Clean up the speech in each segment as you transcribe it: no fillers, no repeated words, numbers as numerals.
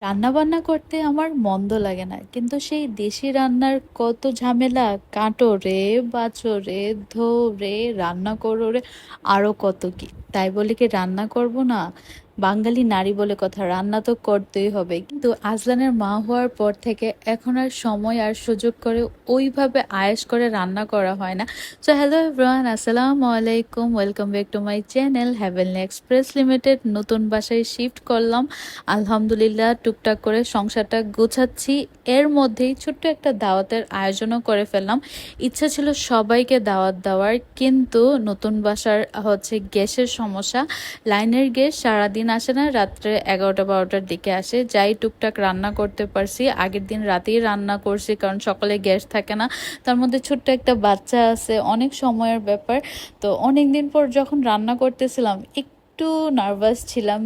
রান্নাবান্না করতে আমার মন্দ লাগে না, কিন্তু সেই দেশি রান্নার কত ঝামেলা। কাটো রে, বাছো রে, ধো রে, রান্না করো রে, আরো কত কি। তাই বলে কি রান্না করব না? বাঙালি নারী বলে কথা, রান্না তো করতেই হবে। কিন্তু আজলানের মা হওয়ার পর থেকে এখন আর সময় আর সুযোগ করে ওইভাবে আয়েশ করে রান্না করা হয় না। সো হ্যালো এভরিওয়ান, আসসালামু আলাইকুম, welcome back to my channel heavenly express limited. নতুন বাসায় শিফট করলাম, আলহামদুলিল্লাহ টুকটাক করে সংসারটা গোছাচ্ছি। এর মধ্যেই ছোট্ট একটা দাওয়াতের আয়োজনও করে ফেললাম। ইচ্ছা ছিল সবাইকে দাওয়াত দেওয়ার, কিন্তু নতুন বাসার গ্যাসের সমস্যা। লাইনের গ্যাস সারাদিন আসে না, রাত্রে 11টা 12টার দিকে আসে। যাই টুকটাক রান্না করতে পারছি, আগের দিন রাতেই রান্না করছি, কারণ সকালে গ্যাস থাকে না। তার মধ্যে ছোট্ট একটা বাচ্চা আছে, অনেক সময়ের ব্যাপার। তো অনেক দিন পর যখন রান্না করতেছিলাম একটু নার্ভাস ছিলাম,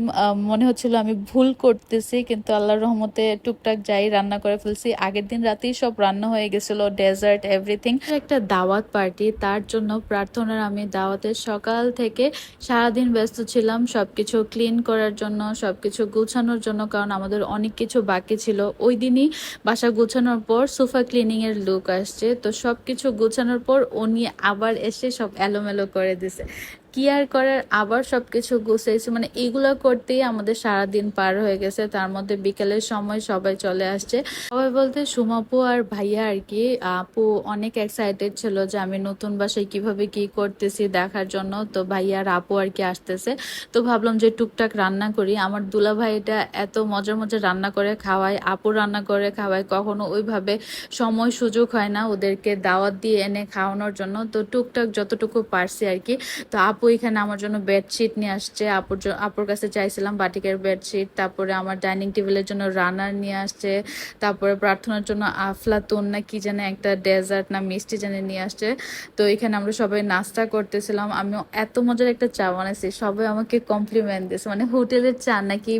মনে হচ্ছিল আমি ভুল করতেছি, কিন্তু আল্লাহর রহমতে টুকটাক যাই রান্না করে ফেলছি। আগের দিন রাতেই সব রান্না হয়ে গেছিল, ডেজার্ট এভরিথিং। একটা দাওয়াত পার্টি, তার জন্য প্রার্থনার আমি দাওয়াতের সকাল থেকে সারাদিন ব্যস্ত ছিলাম সবকিছু ক্লিন করার জন্য, সবকিছু গুছানোর জন্য, কারণ আমাদের অনেক কিছু বাকি ছিল। ওই দিনই বাসা গুছানোর পর সোফা ক্লিনিং এর লুক আসছে, তো সবকিছু গুছানোর পর উনি আবার এসে সব এলোমেলো করে দিছে। কি আর করার, আবার সবকিছু গুছাইছি, মানে এইগুলো করতেই আমাদের সারা দিন পার হয়ে গেছে। তার মধ্যে বিকেলের সময় সবাই চলে আসছে। সবাই বলতে সুমাপু আর ভাইয়া আর কি। আপু অনেক এক্সাইটেড ছিল যে আমি নতুন বাসায় কিভাবে কি করতেছি দেখার জন্য। তো ভাইয়া আর আপু আর কি আসতেছে, তো ভাবলাম যে টুকটাক রান্না করি। আমার দুলা ভাইটা এত মজার মজার রান্না করে খাওয়ায়, আপু রান্না করে খাওয়ায়, কখনো ওইভাবে সময় সুযোগ হয় না ওদেরকে দাওয়াত দিয়ে এনে খাওয়ানোর জন্য। তো টুকটাক যতটুকু পারছি আর কি। তো আপু এখানে আমার জন্য বেডশিট নিয়ে আসছে, আপুর কাছে চাইছিলাম বাটিকের বেডশিট। তারপরে আমার ডাইনিং টেবিলের জন্য রানার নিয়ে আসছে। তারপরে প্রার্থনার জন্য আফলাতুন না কি জানে একটা ডেজার্ট না মিষ্টি জানে নিয়ে আসছে। তো এখানে আমরা সবাই নাস্তা করতেছিলাম। আমি এত মজার একটা চা বানাইছি, সবাই আমাকে কমপ্লিমেন্ট দিয়েছে, মানে হোটেলের চা নাকি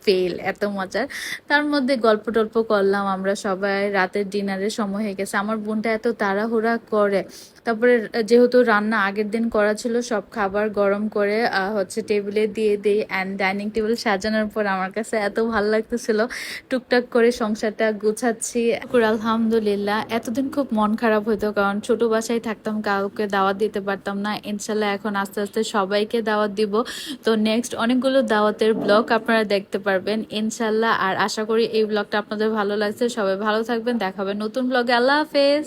ফেল, এত মজার। তার মধ্যে গল্প টল্প করলাম আমরা সবাই। রাতের ডিনারের সময় হয়ে গেছে। আমার বোনটা এত তাড়াহুড়া করে, তারপরে যেহেতু রান্না আগের দিন করা ছিল, সব খাবার গরম করে টেবিলে দিয়ে দিই। অ্যান্ড ডাইনিং টেবিল সাজানোর পর আমার কাছে এত ভালো লাগতেছিল, টুকটাক করে সংসারটা গুছাচ্ছি। আলহামদুলিল্লাহ। এতদিন খুব মন খারাপ হতো, কারণ ছোট বাসায় থাকতাম, কাউকে দাওয়াত দিতে পারতাম না। ইনশাল্লাহ এখন আস্তে আস্তে সবাইকে দাওয়াত দিব। তো নেক্সট অনেকগুলো দাওয়াতের ব্লগ আপনারা দেখতে পারবেন ইনশাল্লাহ। আর আশা করি এই ব্লগটা আপনাদের ভালো লাগছে। সবাই ভালো থাকবেন, দেখা হবে নতুন ব্লগে। আল্লাহ হাফেজ।